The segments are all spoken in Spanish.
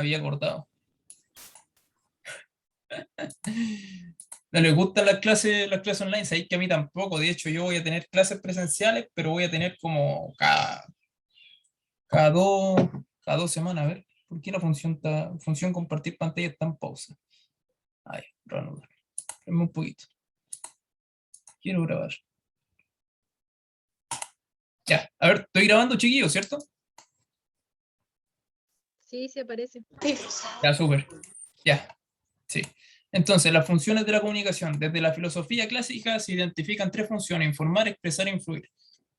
había acordado. No les gustan las clases online, sabéis que a mí tampoco. De hecho, yo voy a tener clases presenciales, pero voy a tener como cada dos, cada 2 semanas. A ver, ¿por qué la función compartir pantalla está en pausa? Ay, reanudar. Espérame un poquito. Quiero grabar. Ya, a ver, estoy grabando, chiquillos, ¿cierto? Sí, se aparece. Ya, súper. Ya, sí. Entonces, las funciones de la comunicación. Desde la filosofía clásica se identifican 3 funciones: informar, expresar e influir.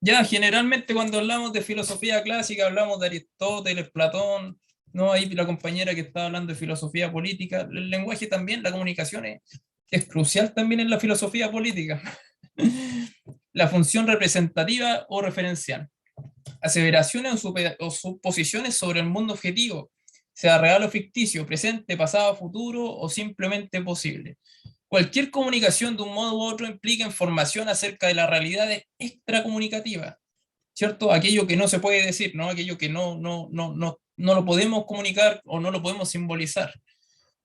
Ya, generalmente cuando hablamos de filosofía clásica, hablamos de Aristóteles, Platón, ¿no? Ahí la compañera que está hablando de filosofía política. El lenguaje también, la comunicación es crucial también en la filosofía política. La función representativa o referencial. Aseveraciones o suposiciones sobre el mundo objetivo, sea real o ficticio, presente, pasado, futuro o simplemente posible. Cualquier comunicación de un modo u otro implica información acerca de la realidad extracomunicativa, ¿cierto? Aquello que no se puede decir, ¿no? Aquello que no lo podemos comunicar o no lo podemos simbolizar.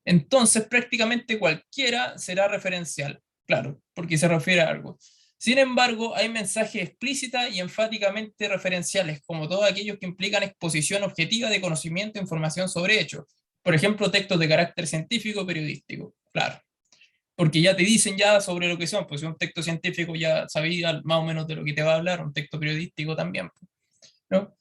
Entonces, prácticamente cualquiera será referencial, claro, porque se refiere a algo. Sin embargo, hay mensajes explícitas y enfáticamente referenciales, como todos aquellos que implican exposición objetiva de conocimiento e información sobre hechos. Por ejemplo, textos de carácter científico o periodístico, claro. Porque ya te dicen ya sobre lo que son, pues un texto científico ya sabía más o menos de lo que te va a hablar, un texto periodístico también, ¿no?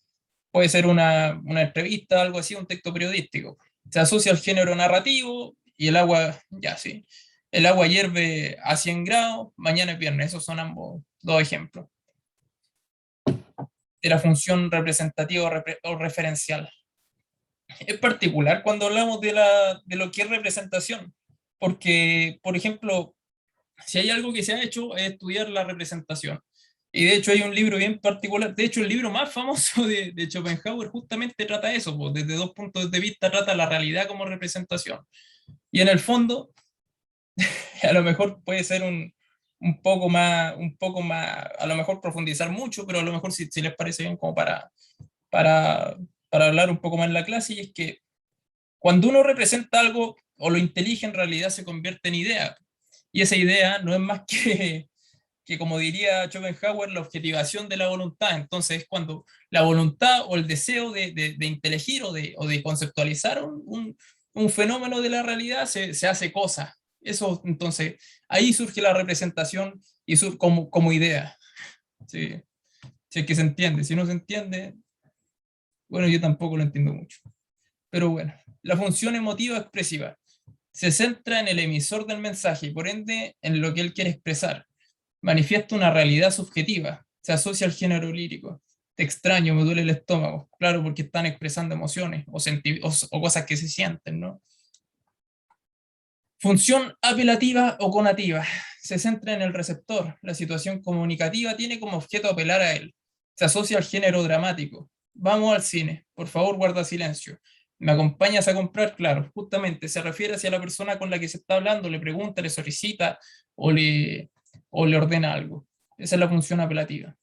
Puede ser una entrevista, algo así, un texto periodístico. Se asocia al género narrativo y el agua, ya sí, el agua hierve a 100 grados, mañana es viernes. Esos son ambos dos ejemplos de la función representativa o referencial. Es particular cuando hablamos de lo que es representación, porque, por ejemplo, si hay algo que se ha hecho es estudiar la representación. Y de hecho hay un libro bien particular, de hecho el libro más famoso de Schopenhauer justamente trata eso, pues, desde 2 puntos de vista trata la realidad como representación. Y en el fondo, a lo mejor puede ser un poco más, a lo mejor profundizar mucho, pero a lo mejor si les parece bien como para, para hablar un poco más en la clase, y es que cuando uno representa algo o lo intelige, en realidad se convierte en idea. Y esa idea no es más que como diría Schopenhauer, la objetivación de la voluntad. Entonces es cuando la voluntad o el deseo de inteligir o de conceptualizar un fenómeno de la realidad se hace cosa. Eso, entonces, ahí surge la representación y surge como idea. ¿Sí? Si es que se entiende. Si no se entiende, bueno, yo tampoco lo entiendo mucho. Pero bueno, la función emotiva expresiva se centra en el emisor del mensaje y por ende en lo que él quiere expresar. Manifiesta una realidad subjetiva, se asocia al género lírico. Te extraño, me duele el estómago. Claro, porque están expresando emociones o cosas que se sienten, ¿no? Función apelativa o conativa. Se centra en el receptor. La situación comunicativa tiene como objeto apelar a él. Se asocia al género dramático. Vamos al cine. Por favor, guarda silencio. ¿Me acompañas a comprar? Claro, justamente se refiere hacia la persona con la que se está hablando, le pregunta, le solicita o le ordena algo. Esa es la función apelativa.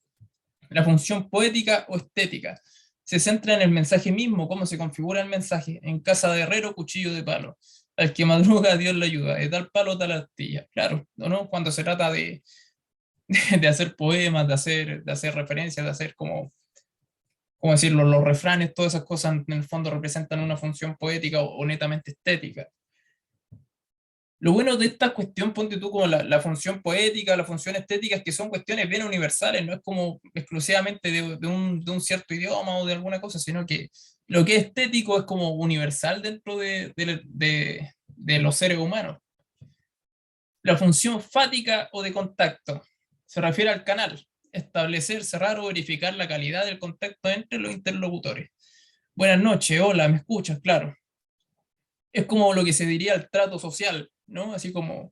La función poética o estética se centra en el mensaje mismo, cómo se configura el mensaje. En casa de herrero, cuchillo de palo. Al que madruga, Dios le ayuda. De tal palo, tal astilla. Claro, ¿no? Cuando se trata de hacer poemas, de hacer referencias, de hacer como decirlo, los refranes, todas esas cosas en el fondo representan una función poética o netamente estética. Lo bueno de esta cuestión, ponte tú como la función poética, la función estética, es que son cuestiones bien universales, no es como exclusivamente de un cierto idioma o de alguna cosa, sino que lo que es estético es como universal dentro de los seres humanos. La función fática o de contacto se refiere al canal, establecer, cerrar o verificar la calidad del contacto entre los interlocutores. Buenas noches, hola, ¿me escuchas? Claro. Es como lo que se diría el trato social, ¿no? Así como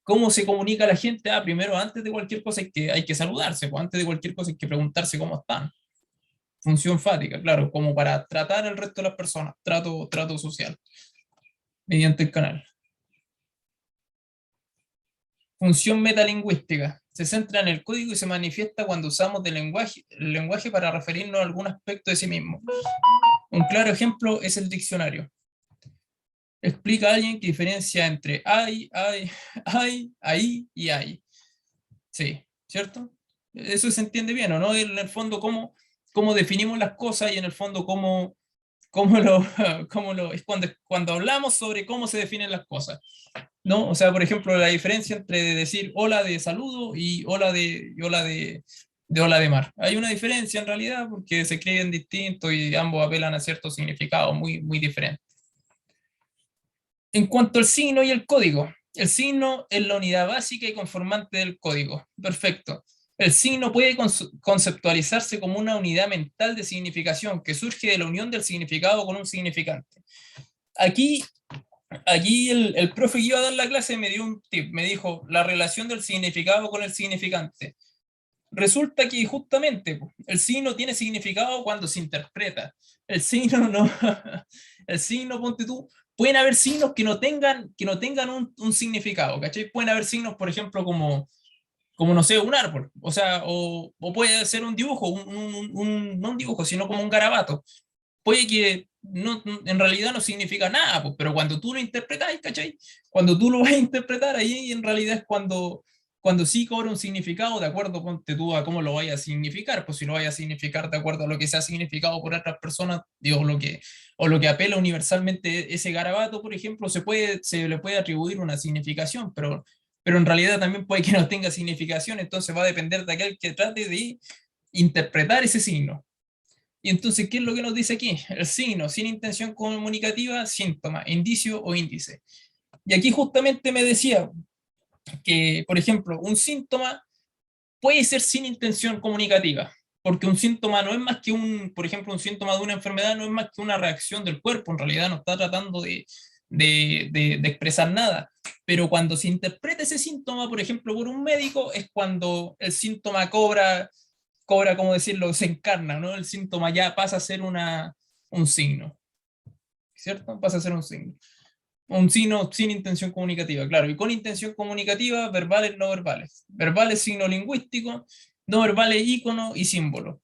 cómo se comunica la gente. Primero, antes de cualquier cosa hay que saludarse, pues antes de cualquier cosa hay que preguntarse cómo están. Función fática, claro, como para tratar al resto de las personas, trato social, mediante el canal. Función metalingüística. Se centra en el código y se manifiesta cuando usamos el lenguaje para referirnos a algún aspecto de sí mismo. Un claro ejemplo es el diccionario. Explica a alguien que diferencia entre hay, ahí y hay. Sí, ¿cierto? Eso se entiende bien, ¿o no? En el fondo, cómo definimos las cosas y en el fondo, cómo lo, es cuando hablamos sobre cómo se definen las cosas, ¿no? O sea, por ejemplo, la diferencia entre decir hola de saludo y hola de mar. Hay una diferencia en realidad porque se escriben distintos y ambos apelan a ciertos significados muy, muy diferentes. En cuanto al signo y el código, el signo es la unidad básica y conformante del código. Perfecto. El signo puede conceptualizarse como una unidad mental de significación que surge de la unión del significado con un significante. Aquí, aquí el profe que iba a dar la clase me dio un tip, me dijo la relación del significado con el significante. Resulta que justamente el signo tiene significado cuando se interpreta. El signo no, el signo, ponte tú, pueden haber signos que no tengan un significado, ¿cachai? Pueden haber signos, por ejemplo, como no sé, un árbol, o sea, o puede ser un dibujo, no un dibujo, sino como un garabato. Puede que no, en realidad no significa nada, pues, pero cuando tú lo interpretas, ¿cachai? Cuando tú lo vas a interpretar, ahí en realidad es cuando sí cobra un significado de acuerdo, ponte tú, a cómo lo vaya a significar, pues si lo vaya a significar de acuerdo a lo que se ha significado por otras personas, digo, o lo que apela universalmente ese garabato, por ejemplo, se le puede atribuir una significación, pero en realidad también puede que no tenga significación, entonces va a depender de aquel que trate de interpretar ese signo. Y entonces, ¿qué es lo que nos dice aquí? El signo sin intención comunicativa, síntoma, indicio o índice. Y aquí justamente me decía que, por ejemplo, un síntoma puede ser sin intención comunicativa, porque un síntoma no es más que por ejemplo, un síntoma de una enfermedad no es más que una reacción del cuerpo, en realidad no está tratando de expresar nada. Pero cuando se interpreta ese síntoma, por ejemplo, por un médico, es cuando el síntoma ¿cómo decirlo?, se encarna, ¿no? El síntoma ya pasa a ser un signo, ¿cierto? Pasa a ser un signo. Un signo sin intención comunicativa, claro, y con intención comunicativa, verbales, no verbales. Verbales, signo lingüístico, no verbales, icono y símbolo.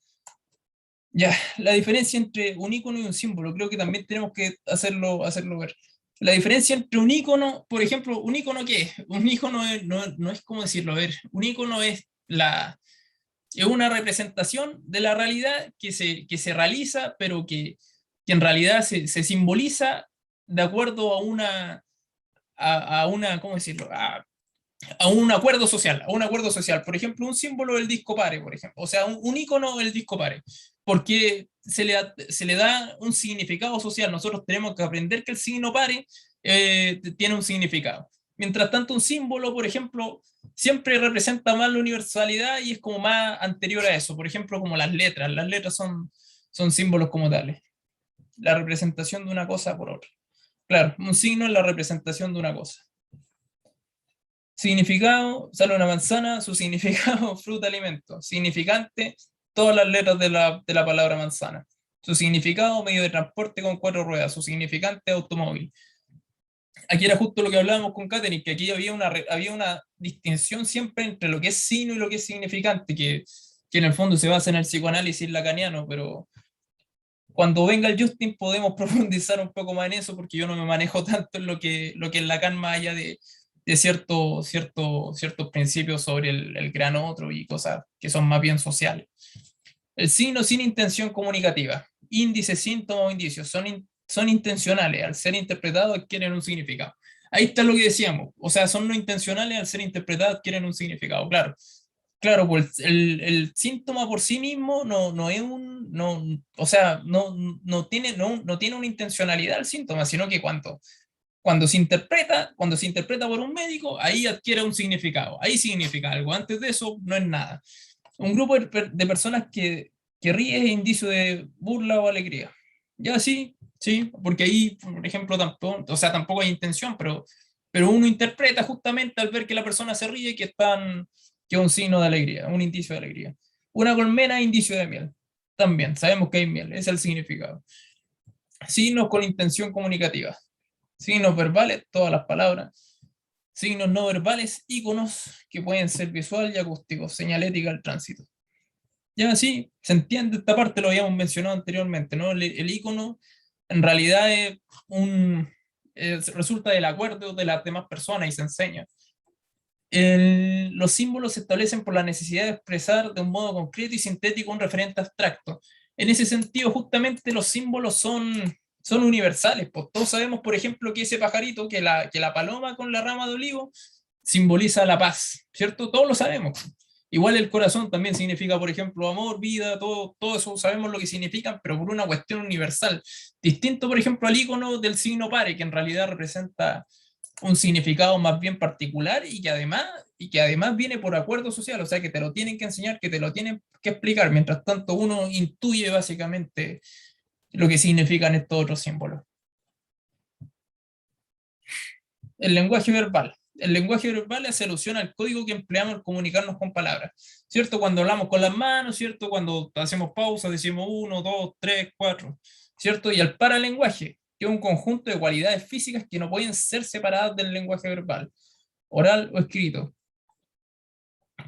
Ya, la diferencia entre un icono y un símbolo, creo que también tenemos que hacerlo ver. La diferencia entre un icono, por ejemplo, ¿un icono qué es? Un icono no es como decirlo, a ver, un icono es una representación de la realidad que se realiza, pero que en realidad se simboliza de acuerdo a una, ¿cómo decirlo? A un acuerdo social, a un acuerdo social. Por ejemplo, un símbolo del disco pare, por ejemplo. O sea, un icono del disco pare. Porque se le da un significado social. Nosotros tenemos que aprender que el signo pare tiene un significado. Mientras tanto, un símbolo, por ejemplo, siempre representa más la universalidad y es como más anterior a eso. Por ejemplo, como las letras. Las letras son símbolos como tales. La representación de una cosa por otra. Claro, un signo es la representación de una cosa. Significado, sale una manzana, su significado, fruta, alimento. Significante, todas las letras de la palabra manzana. Su significado, medio de transporte con 4 ruedas. Su significante, automóvil. Aquí era justo lo que hablábamos con Katherine, que aquí había una distinción siempre entre lo que es signo y lo que es significante, que en el fondo se basa en el psicoanálisis lacaniano, pero cuando venga el Justin podemos profundizar un poco más en eso, porque yo no me manejo tanto en lo que es Lacan, más allá de ciertos principios sobre el gran otro y cosas que son más bien sociales. El signo sin intención comunicativa. Índice, síntoma o indicios son intencionales. Al ser interpretados adquieren un significado. Ahí está lo que decíamos. O sea, son no intencionales, al ser interpretados adquieren un significado. Claro, claro, pues el síntoma por sí mismo no es o sea, no tiene una intencionalidad el síntoma, sino que cuando se interpreta por un médico, ahí adquiere un significado, ahí significa algo, antes de eso no es nada. Un grupo de personas que ríe es indicio de burla o alegría. Ya sí, sí, porque ahí, por ejemplo, tampoco, o sea, tampoco hay intención, pero uno interpreta justamente al ver que la persona se ríe que es un signo de alegría, un indicio de alegría. Una colmena, indicio de miel. También, sabemos que hay miel, ese es el significado. Signos con intención comunicativa. Signos verbales, todas las palabras. Signos no verbales, iconos que pueden ser visual y acústicos, señalética al tránsito. Ya sí, se entiende esta parte, lo habíamos mencionado anteriormente, ¿no? El icono en realidad es resulta del acuerdo de las demás personas y se enseña. Los símbolos se establecen por la necesidad de expresar de un modo concreto y sintético un referente abstracto. En ese sentido, justamente los símbolos son universales. Pues todos sabemos, por ejemplo, que ese pajarito, que la paloma con la rama de olivo, simboliza la paz, ¿cierto? Todos lo sabemos. Igual el corazón también significa, por ejemplo, amor, vida, todo eso sabemos lo que significan, pero por una cuestión universal. Distinto, por ejemplo, al icono del signo pare, que en realidad representa un significado más bien particular y que además viene por acuerdo social, o sea que te lo tienen que enseñar, que te lo tienen que explicar, mientras tanto uno intuye básicamente lo que significan estos otros símbolos. El lenguaje verbal. El lenguaje verbal hace alusión al código que empleamos al comunicarnos con palabras, ¿cierto? Cuando hablamos con las manos, ¿cierto? Cuando hacemos pausa, decimos uno, dos, tres, cuatro, ¿cierto? Y al paralenguaje, que es un conjunto de cualidades físicas que no pueden ser separadas del lenguaje verbal, oral o escrito.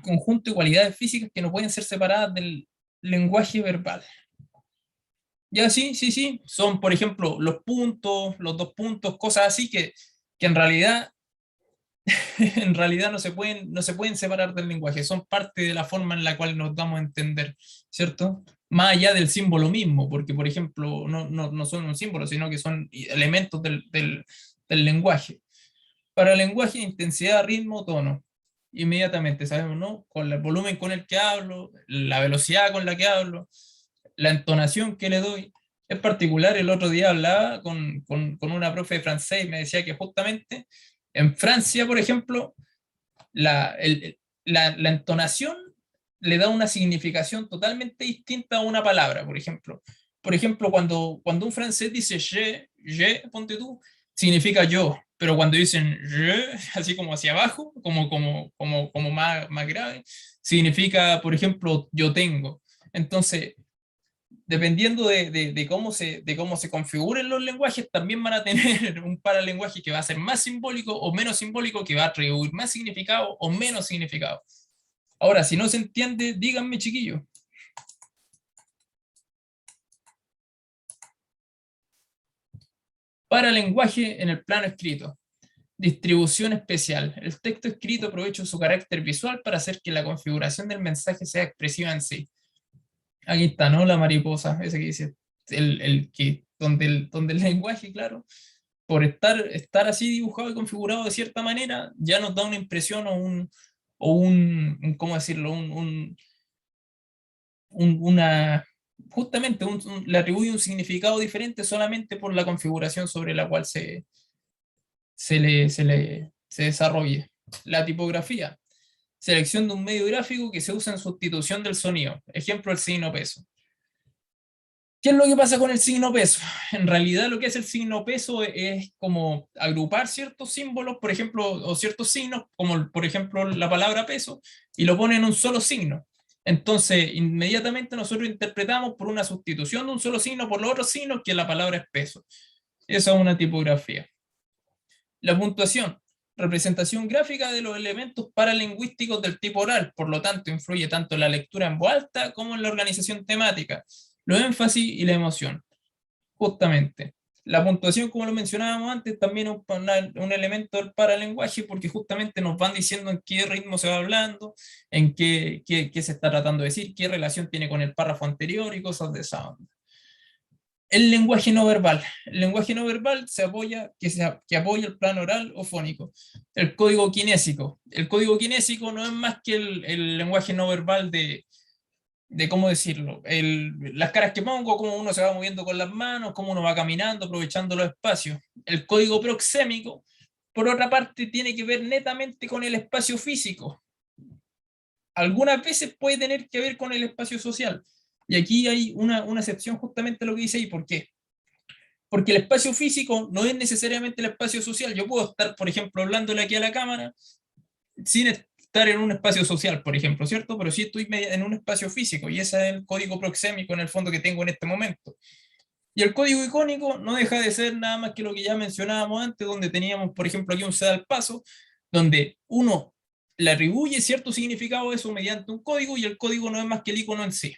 Conjunto de cualidades físicas que no pueden ser separadas del lenguaje verbal. Ya sí, sí, sí, son por ejemplo los puntos, los dos puntos, cosas así que en realidad, en realidad no se pueden separar del lenguaje, son parte de la forma en la cual nos damos a entender, ¿cierto? Más allá del símbolo mismo, porque por ejemplo no son un símbolo, sino que son elementos del lenguaje. Para el lenguaje, intensidad, ritmo, tono. Inmediatamente sabemos, ¿no? Con el volumen con el que hablo, la velocidad con la que hablo, la entonación que le doy. En particular, el otro día hablaba con una profe de francés y me decía que justamente en Francia, por ejemplo, la entonación le da una significación totalmente distinta a una palabra, por ejemplo. Por ejemplo, cuando un francés dice je, ponte tú, significa yo, pero cuando dicen je, así como hacia abajo, como más grave, significa, por ejemplo, yo tengo. Entonces, dependiendo de cómo se configuren los lenguajes, también van a tener un paralenguaje que va a ser más simbólico o menos simbólico, que va a atribuir más significado o menos significado. Ahora, si no se entiende, díganme, chiquillos. Paralenguaje en el plano escrito. Distribución especial. El texto escrito aprovecha su carácter visual para hacer que la configuración del mensaje sea expresiva en sí. Aquí está, ¿no? La mariposa, ese que dice, donde el lenguaje, claro, por estar así dibujado y configurado de cierta manera, ya nos da una impresión ¿cómo decirlo? Una, justamente le atribuye un significado diferente solamente por la configuración sobre la cual se desarrolle. La tipografía. Selección de un medio gráfico que se usa en sustitución del sonido. Ejemplo, el signo peso. ¿Qué es lo que pasa con el signo peso? En realidad lo que es el signo peso es como agrupar ciertos símbolos, por ejemplo, o ciertos signos, como por ejemplo la palabra peso, y lo pone en un solo signo. Entonces, inmediatamente nosotros interpretamos por una sustitución de un solo signo por los otros signos que la palabra es peso. Esa es una tipografía. La puntuación, representación gráfica de los elementos paralingüísticos del tipo oral, por lo tanto influye tanto en la lectura en voz alta como en la organización temática, los énfasis y la emoción. Justamente. La puntuación, como lo mencionábamos antes, también es un elemento del paralenguaje porque justamente nos van diciendo en qué ritmo se va hablando, en qué se está tratando de decir, qué relación tiene con el párrafo anterior y cosas de esa onda. El lenguaje no verbal. El lenguaje no verbal que apoya el plano oral o fónico. El código kinésico. El código kinésico no es más que el lenguaje no verbal de cómo decirlo, las caras que pongo, cómo uno se va moviendo con las manos, cómo uno va caminando, aprovechando los espacios. El código proxémico, por otra parte, tiene que ver netamente con el espacio físico. Algunas veces puede tener que ver con el espacio social. Y aquí hay una excepción justamente a lo que dice ahí. ¿Por qué? Porque el espacio físico no es necesariamente el espacio social. Yo puedo estar, por ejemplo, hablándole aquí a la cámara sin estar en un espacio social, por ejemplo, ¿cierto? Pero sí estoy en un espacio físico y ese es el código proxémico en el fondo que tengo en este momento. Y el código icónico no deja de ser nada más que lo que ya mencionábamos antes, donde teníamos, por ejemplo, aquí un sedal paso, donde uno le atribuye cierto significado a eso mediante un código, y el código no es más que el icono en sí.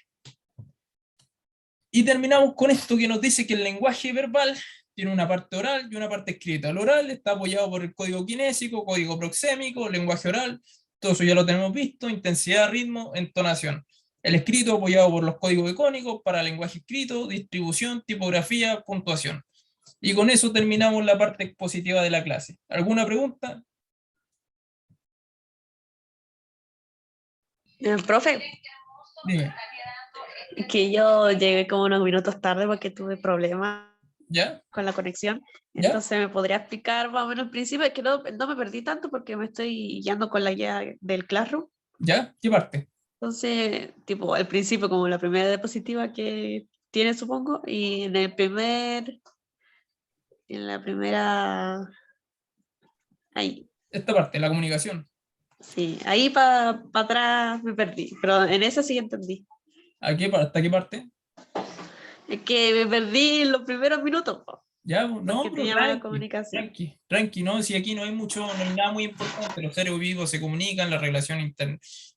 Y terminamos con esto que nos dice que el lenguaje verbal tiene una parte oral y una parte escrita. El oral está apoyado por el código kinésico, código proxémico, lenguaje oral, todo eso ya lo tenemos visto, intensidad, ritmo, entonación. El escrito apoyado por los códigos icónicos para lenguaje escrito, distribución, tipografía, puntuación. Y con eso terminamos la parte expositiva de la clase. ¿Alguna pregunta? Profe, Dime. que yo llegué como unos minutos tarde porque tuve problemas ¿Ya? con la conexión. ¿Ya? Entonces, ¿me podría explicar más o menos el principio? Es que no me perdí tanto porque me estoy guiando con la guía del Classroom. ¿Ya? ¿Qué parte? Entonces, tipo, el principio como la primera diapositiva que tiene, supongo, y en la primera, ahí, Esta parte, la comunicación. sí, ahí para atrás me perdí, pero en esa sí entendí. ¿Hasta qué parte? Es que me perdí en los primeros minutos, po, Ya, no, porque pero tenía mala tranqui, comunicación. tranqui, tranqui, no, si aquí no hay mucho, no hay nada muy importante, los seres vivos se comunican, la relación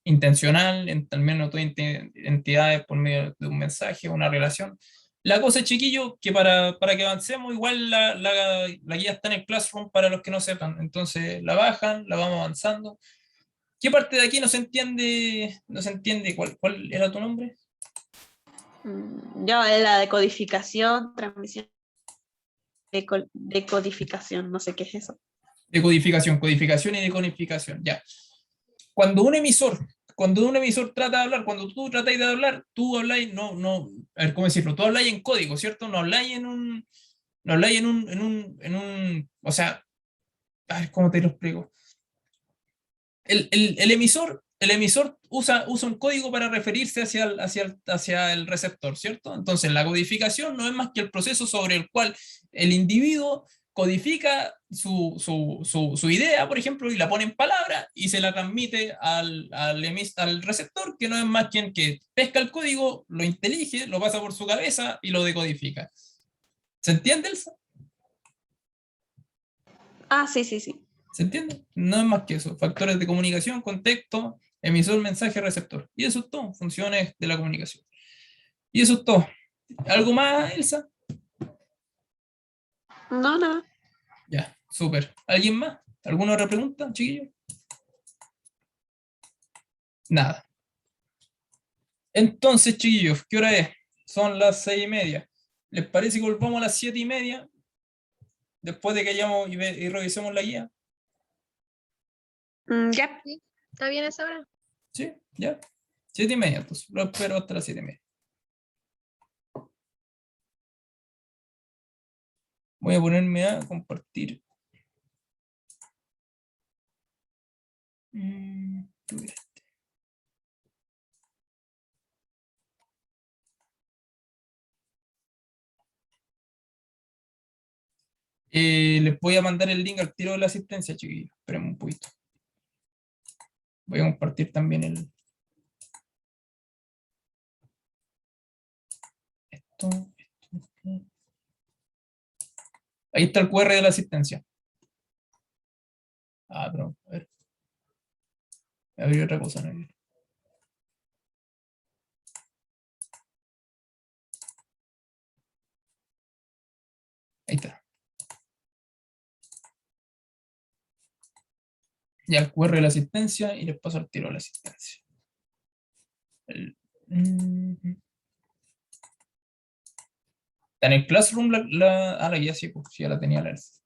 intencional, al menos todas entidades por medio de un mensaje, una relación. La cosa, chiquillo, que para que avancemos, igual la guía está en el Classroom para los que no sepan, entonces la bajan, la vamos avanzando. ¿Qué parte de aquí no se entiende? No se entiende. ¿Cuál era tu nombre? Ya, la decodificación, transmisión, decodificación, no sé qué es eso. Decodificación, codificación y decodificación, ya. Cuando un emisor, cuando un emisor trata de hablar, cuando tú tratáis de hablar, tú habláis, a ver, ¿cómo decirlo? Tú habláis en código, ¿cierto? No habláis no habláis o sea, a ver, ¿cómo te lo explico? El emisor usa un código para referirse hacia el receptor, ¿cierto? Entonces, la codificación no es más que el proceso sobre el cual el individuo codifica su idea, por ejemplo, y la pone en palabras y se la transmite al receptor, que no es más quien que pesca el código, lo intelige, lo pasa por su cabeza y lo decodifica. ¿Se entiende, Elsa? Ah, sí, sí, sí. ¿Se entiende? No es más que eso. Factores de comunicación, contexto, emisor, mensaje, receptor. Y eso es todo. Funciones de la comunicación. Y eso es todo. ¿Algo más, Elsa? No, nada. Ya, súper. ¿Alguien más? ¿Alguna otra pregunta, chiquillo? Nada. Entonces, chiquillos, ¿qué hora es? Son las 6:30. ¿Les parece que volvamos a las 7:30? Después de que hayamos y revisemos la guía. Ya. Sí, está bien esa hora. ¿Sí? ¿Ya? 7:30, entonces. Lo espero hasta las 7:30. Voy a ponerme a compartir. Les voy a mandar el link al tiro de la asistencia, chiquillos. Esperen un poquito. Voy a compartir también esto. Ahí está el QR de la asistencia. Ah, pero, a ver. Voy a abrir otra cosa, ¿no? Ahí está. Ya el QR de la asistencia y les paso el tiro de la asistencia. Está en el Classroom la guía, sí, pues, sí, ya la tenía la Elsa.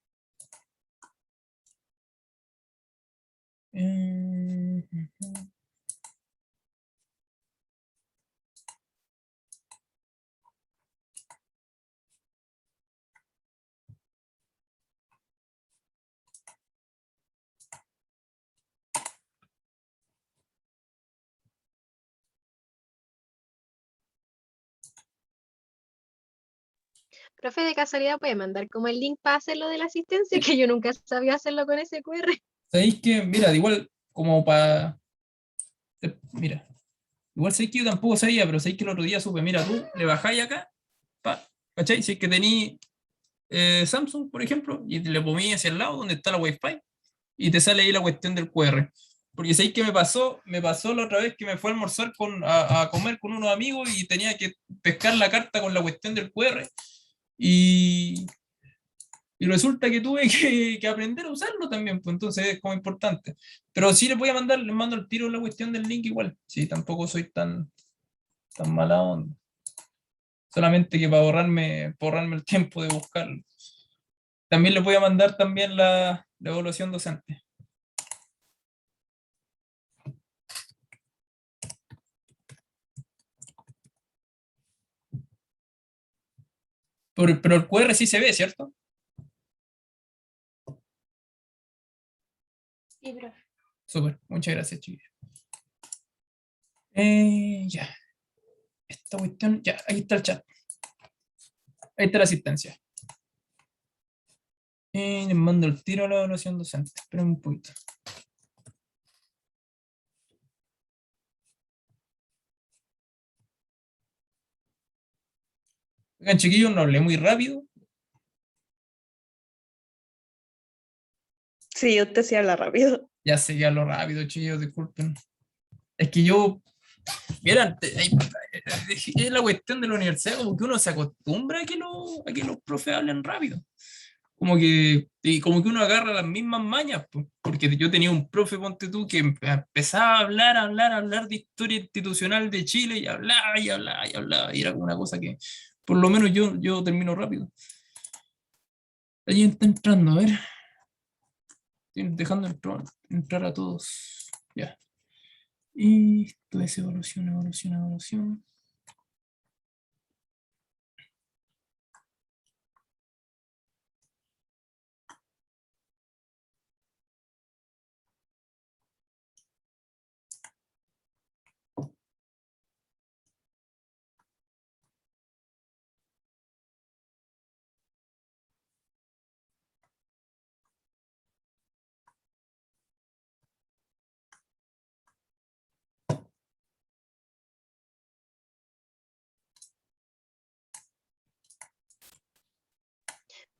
Profe, de casualidad puede mandar como el link para hacerlo de la asistencia, que yo nunca sabía hacerlo con ese QR. ¿Sabéis que, mira, de igual, como para. Mira, igual sabéis que yo tampoco sabía, pero sabéis que el otro día supe, mira, tú le bajáis acá, ¿cachai? Si es que tení Samsung, por ejemplo, y le ponías hacia el lado donde está la Wi-Fi, y te sale ahí la cuestión del QR. Porque sabéis que me pasó la otra vez que me fue a almorzar a comer con unos amigos y tenía que pescar la carta con la cuestión del QR y, y resulta que tuve que aprender a usarlo también, pues entonces es como importante. Pero sí les voy a mandar, les mando el tiro la cuestión del link igual. Sí, tampoco soy tan mala onda. Solamente que para ahorrarme el tiempo de buscarlo. También les voy a mandar también la evaluación docente. Pero el QR sí se ve, ¿cierto? Sí, profe. Súper, muchas gracias, chiquillos. Ya, esta cuestión, ya, ahí está el chat. Ahí está la asistencia. Les mando el tiro a la evaluación docente. Esperen un poquito. Oigan, chiquillos, no hablé muy rápido. Sí, usted sí habla rápido. Ya sé que hablo rápido, chiquillos, disculpen. Es que yo, miren, es la cuestión de la universidad, como que uno se acostumbra a que los profes hablen rápido. Como que uno agarra las mismas mañas, pues, porque yo tenía un profe, ponte tú, que empezaba a hablar de historia institucional de Chile y hablaba y hablaba y hablaba, y era como una cosa que, por lo menos yo termino rápido. Allí está entrando, a ver, estoy dejando entrar a todos, ya. Y esto es evaluación, evaluación, evaluación.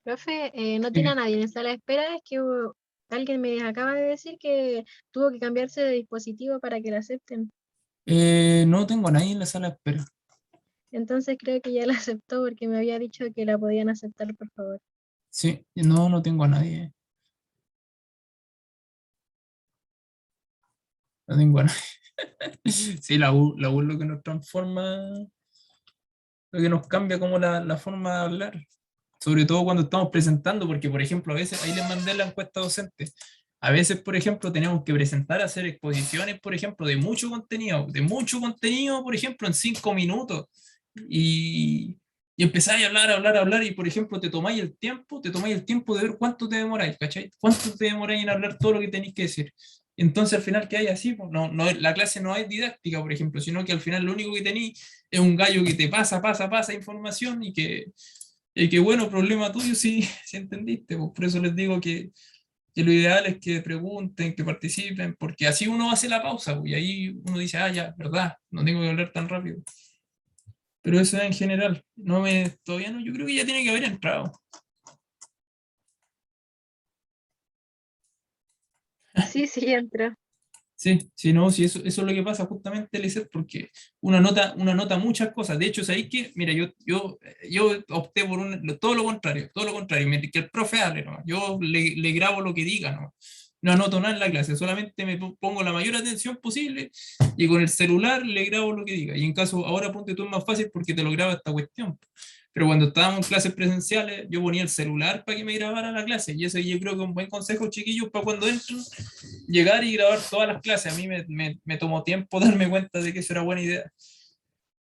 Profe, no tiene a Sí. nadie en sala de espera, es que alguien me acaba de decir que tuvo que cambiarse de dispositivo para que la acepten. No tengo a nadie en la sala de espera. Entonces creo que ya la aceptó porque me había dicho que la podían aceptar, por favor. Sí, no tengo a nadie. No tengo a nadie. Sí, la U es lo que nos transforma, lo que nos cambia como la forma de hablar. Sobre todo cuando estamos presentando, porque por ejemplo, a veces, ahí les mandé la encuesta docente. A veces, por ejemplo, tenemos que presentar, hacer exposiciones, por ejemplo, de mucho contenido, por ejemplo, en 5 minutos. Y, y empezáis a hablar, a hablar, y por ejemplo, te tomáis el tiempo de ver cuánto te demoráis, ¿cachai? ¿Cuánto te demoráis en hablar todo lo que tenéis que decir? Entonces, al final, ¿qué hay así? Pues, la clase no es didáctica, por ejemplo, sino que al final lo único que tenéis es un gallo que te pasa información y que bueno, problema tuyo si entendiste. Pues por eso les digo que lo ideal es que pregunten, que participen, porque así uno hace la pausa, pues, y ahí uno dice, ah, ya, verdad, no tengo que hablar tan rápido. Pero eso en general, todavía no, yo creo que ya tiene que haber entrado. Sí, sí, entró. Sí, sí, no, sí, eso es lo que pasa justamente, Lizeth, porque una nota muchas cosas. De hecho, ¿sabéis qué? Mira, yo opté por todo lo contrario, que el profe hable, ¿no? Yo le grabo lo que diga, ¿no? No anoto nada en la clase, solamente me pongo la mayor atención posible y con el celular le grabo lo que diga. Y en caso, ahora ponte tú es más fácil porque te lo graba esta cuestión. Pero cuando estábamos en clases presenciales, yo ponía el celular para que me grabara la clase. Y eso yo creo que es un buen consejo, chiquillos, para cuando entren llegar y grabar todas las clases. A mí me tomó tiempo darme cuenta de que eso era buena idea.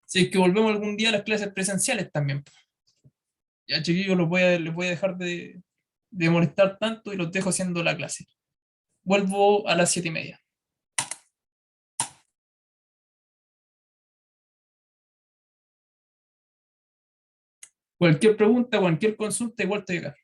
Si es que volvemos algún día a las clases presenciales también. Ya, chiquillos, les voy a dejar de molestar tanto y los dejo haciendo la clase. Vuelvo a las 7:30. Cualquier pregunta, cualquier consulta, igual te acá.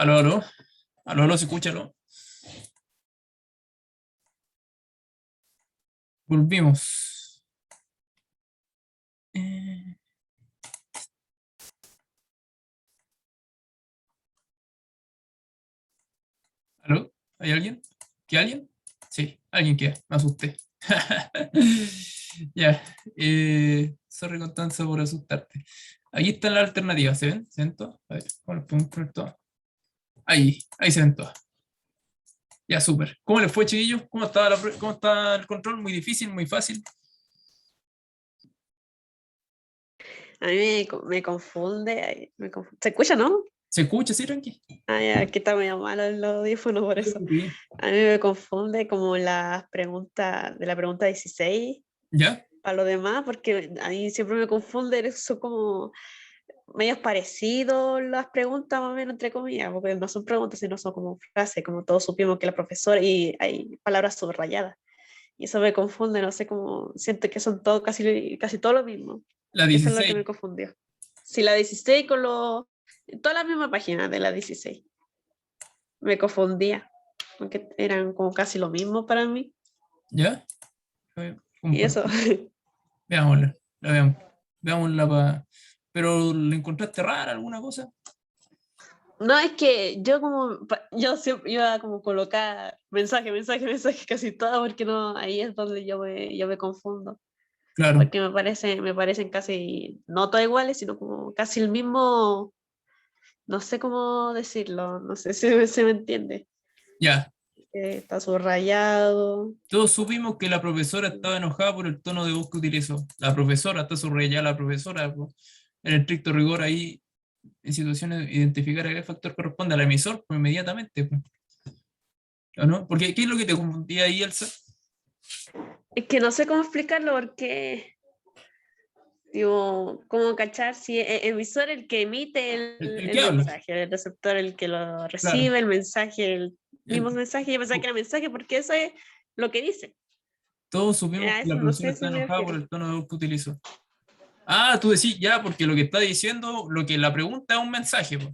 Aló, aló. Aló, aló, se escúchalo. Volvimos. Eh, ¿Aló? ¿Hay alguien? ¿Qué alguien? Sí, alguien queda. Me asusté. Ya. Sorry, Constanza, por asustarte. Ahí están las alternativas. ¿Se ven? ¿Se ven todas? A ver, ¿cómo las podemos poner todas? Ahí se ven todas. Ya, súper. ¿Cómo les fue, chiquillos? ¿Cómo está el control? ¿Muy difícil? ¿Muy fácil? A mí me confunde, ¿Se escucha, no? ¿Se escucha, sí, Tranqui? Ay, aquí está medio malo el audífono por eso. A mí me confunde como las preguntas de la pregunta 16 ¿Ya? a lo demás, porque a mí siempre me confunde, son como medios parecidos las preguntas, más o menos, entre comillas, porque no son preguntas, sino son como frases, como todos supimos que la profesora, y hay palabras subrayadas. Y eso me confunde, no sé cómo, siento que son todo, casi todo lo mismo. La Eso es lo que me 16. confundió. Si la 16 con toda la misma página de la 16. Me confundía, porque eran como casi lo mismo para mí. ¿Ya? A ver, Y eso, veámosla. La veamos. Veámosla para... ¿Pero le encontraste rara alguna cosa? no es que yo yo siempre iba a como colocar mensaje, mensaje, mensaje casi todo, porque no, ahí es donde yo me confundo, Claro. porque me parecen casi, no todas iguales, sino como casi el mismo, no sé cómo decirlo, no sé si se me entiende. Ya. Está subrayado. Todos supimos que la profesora estaba enojada por el tono de voz que utilizó. La profesora, está subrayada la profesora. Po. En el estricto rigor ahí, en situaciones, identificar a qué factor corresponde al emisor pues, inmediatamente. Po. ¿O no? Porque, ¿qué es lo que te confundía ahí, Elsa? Es que no sé cómo explicarlo porque, digo, cómo cachar si el emisor el que emite ¿El el que habla? mensaje, el receptor el que lo Claro. recibe, el mensaje, el mismo El- mensaje. Yo pensaba que era mensaje porque eso es lo que dice. todos supimos A que la eso no profesora sé está si me enojada por refiero. el tono de voz que utilizó. Ah, tú decís ya, porque lo que está diciendo, lo que la pregunta es un mensaje. Po.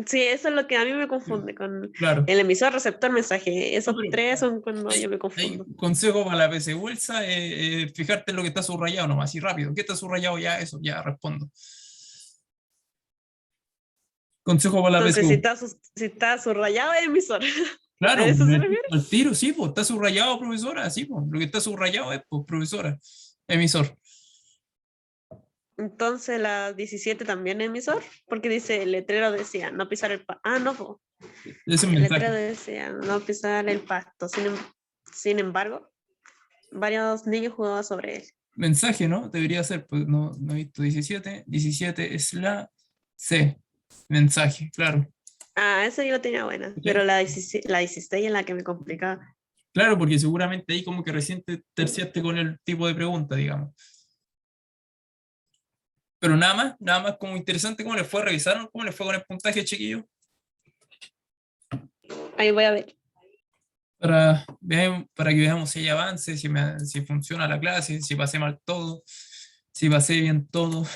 Sí, eso es lo que a mí me confunde con Claro. el emisor, receptor, mensaje. No, Esos pero tres son cuando yo me hay confundo. un consejo para la PC Bolsa, fijarte en lo que está subrayado nomás, así rápido. ¿Qué está subrayado ya? Eso, ya respondo. Consejo para la Entonces, PSU. si está subrayado, es emisor. ¿A Claro, eso se refiere? al tiro, sí, pues está subrayado, profesora, sí, pues. Lo que está subrayado es, pues, profesora, emisor. Entonces la 17 también es emisor, porque dice, el letrero decía, no pisar el pasto. Ah, no, po. Ese El letrero mensaje. decía, no pisar el pasto. Sin embargo, varios niños jugaban sobre él. Mensaje, ¿no? Debería ser, pues no, no he visto 17. 17 es la C. Mensaje, claro. Ah, esa yo la tenía buena, pero la 16 es la que me complicaba. Claro, porque seguramente ahí como que recién te terciaste con el tipo de pregunta, digamos. Pero nada más como interesante cómo les fue, revisaron cómo les fue con el puntaje, chiquillos, Ahí voy a ver. para que veamos si hay avance, si funciona la clase, si pasé mal todo, si pasé bien todo.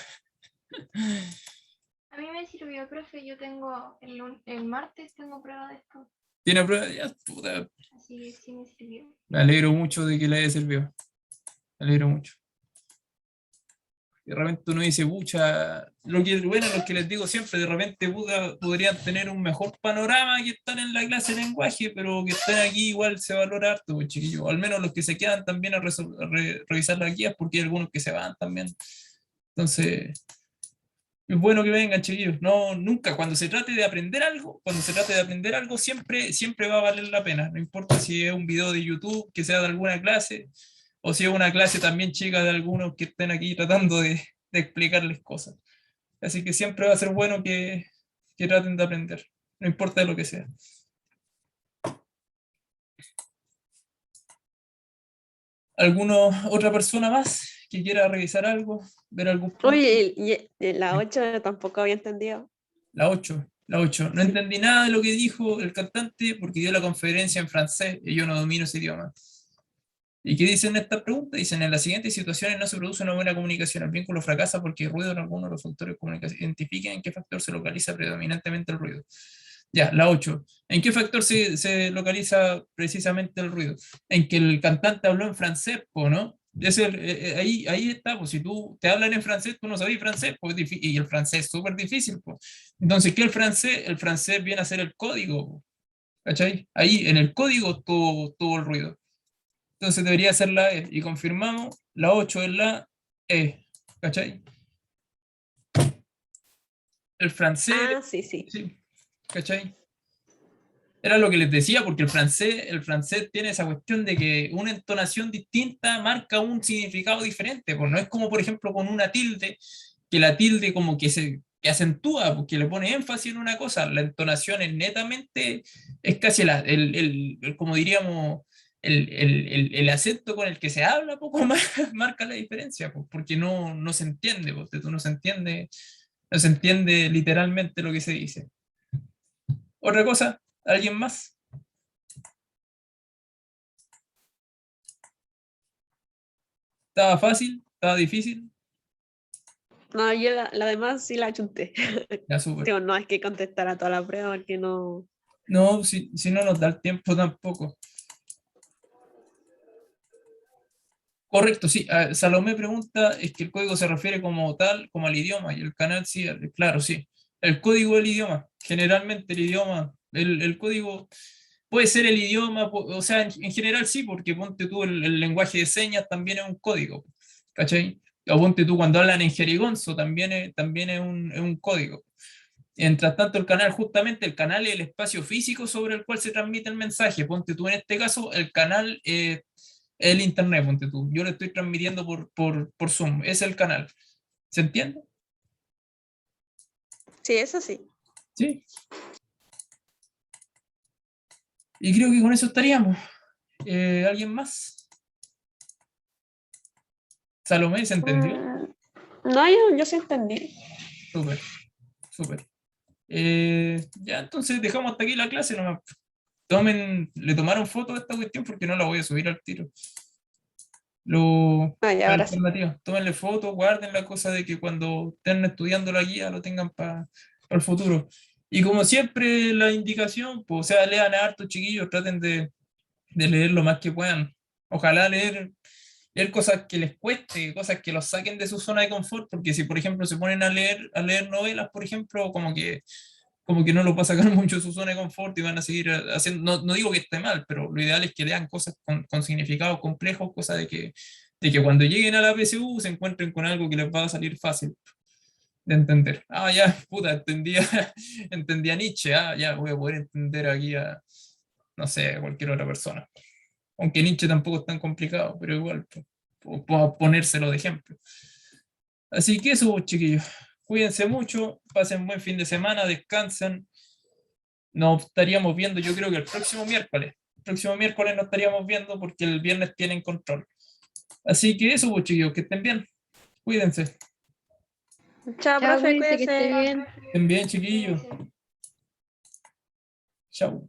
A mí me sirvió, profe. Yo tengo el martes tengo prueba de esto, ¿Tiene prueba? Ya, puta, así que sí me sirvió. me alegro mucho de que le haya servido. Me alegro mucho. De repente uno dice, pucha, bueno, lo que les digo siempre, de repente podrían tener un mejor panorama que están en la clase de lenguaje, pero que están aquí igual se valora harto, pues, chiquillos. Al menos los que se quedan también a revisar las guías, porque hay algunos que se van también. Entonces, es bueno que vengan, chiquillos. No, nunca, cuando se trate de aprender algo, siempre va a valer la pena. No importa si es un video de YouTube, que sea de alguna clase, o si es una clase también chica de algunos que estén aquí tratando de explicarles cosas. Así que siempre va a ser bueno que traten de aprender, no importa de lo que sea. ¿Alguna otra persona más que quiera revisar algo, ver algún punto? Oye, y la 8 tampoco había entendido. La 8, la 8. No Sí. entendí nada de lo que dijo el cantante porque dio la conferencia en francés y yo no domino ese idioma. ¿Y qué dicen en esta pregunta? Dicen, en las siguientes situaciones no se produce una buena comunicación. El vínculo fracasa porque hay ruido en algunos de los factores de comunicación. Identifiquen en qué factor se localiza predominantemente el ruido. Ya, la 8. ¿En qué factor se localiza precisamente el ruido? En que el cantante habló en francés, po, ¿no? Ahí está, pues si tú te hablan en francés, tú no sabes francés, pues, y el francés es súper difícil, pues. Entonces, ¿qué es el francés? El francés viene a ser el código, po, ¿cachai? Ahí en el código tuvo el ruido. Entonces debería ser la E. Y confirmamos, la 8 es la E, ¿cachai? El francés, Ah, sí, sí. sí, ¿cachai? Era lo que les decía, porque el francés tiene esa cuestión de que una entonación distinta marca un significado diferente, pues no es como, por ejemplo, con una tilde, que la tilde como que acentúa, porque le pone énfasis en una cosa, la entonación es netamente, es casi como diríamos, el acento con el que se habla, poco más marca la diferencia, pues, porque no se entiende, pues, no se entiende literalmente lo que se dice. Otra cosa, ¿alguien más? ¿Estaba fácil? ¿Estaba difícil? No, yo la demás sí la chunté. Ya, súper. Digo, no hay que contestar a toda la prueba porque no. No, si no nos da el tiempo tampoco. Correcto, sí. Salomé pregunta, es que el código se refiere como tal, como al idioma, y el canal sí, claro, sí. El código del idioma, generalmente el idioma, el código puede ser el idioma, o sea, en general sí, porque ponte tú el lenguaje de señas también es un código, ¿cachai? O ponte tú cuando hablan en jerigonzo también es un código. Mientras tanto, justamente el canal es el espacio físico sobre el cual se transmite el mensaje. Ponte tú en este caso, el canal es el internet, ponte tú. Yo lo estoy transmitiendo por Zoom, es el canal. ¿Se entiende? Sí, eso sí. Sí. Y creo que con eso estaríamos. ¿Alguien más? Salomé, ¿se entendió? No, yo sí entendí. Súper, súper. Ya, entonces dejamos hasta aquí la clase nomás. Le tomaron foto a esta cuestión porque no la voy a subir al tiro. Ah, ya, La ahora sí. alternativa. Tómenle fotos, guarden la cosa de que cuando estén estudiando la guía lo tengan para el futuro. Y como siempre, la indicación, pues, o sea, lean harto, chiquillos, traten de leer lo más que puedan. Ojalá leer cosas que les cueste, cosas que los saquen de su zona de confort, porque si, por ejemplo, se ponen a leer novelas, por ejemplo, como que no lo va a sacar mucho de su zona de confort y van a seguir haciendo, no digo que esté mal, pero lo ideal es que lean cosas con significados complejos, cosa de que cuando lleguen a la PSU se encuentren con algo que les va a salir fácil de entender. Ah, ya, puta, entendía a Nietzsche, ya voy a poder entender aquí a, no sé, a cualquier otra persona. Aunque Nietzsche tampoco es tan complicado, pero igual, puedo ponérselo de ejemplo. Así que eso, pues, chiquillos. Cuídense mucho, pasen buen fin de semana, descansen. Nos estaríamos viendo, yo creo que el próximo miércoles. El próximo miércoles nos estaríamos viendo porque el viernes tienen control. Así que eso, pues, chiquillos, que estén bien. Cuídense. Chao, Chao, profe, cuídate, que esté cuídese. bien. Estén bien, chiquillos. Chao.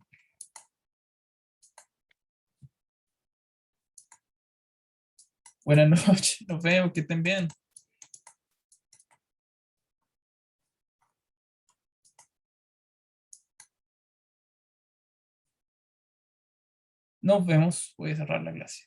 Buenas noches. Nos vemos, que estén bien. Nos vemos. Voy a cerrar la clase.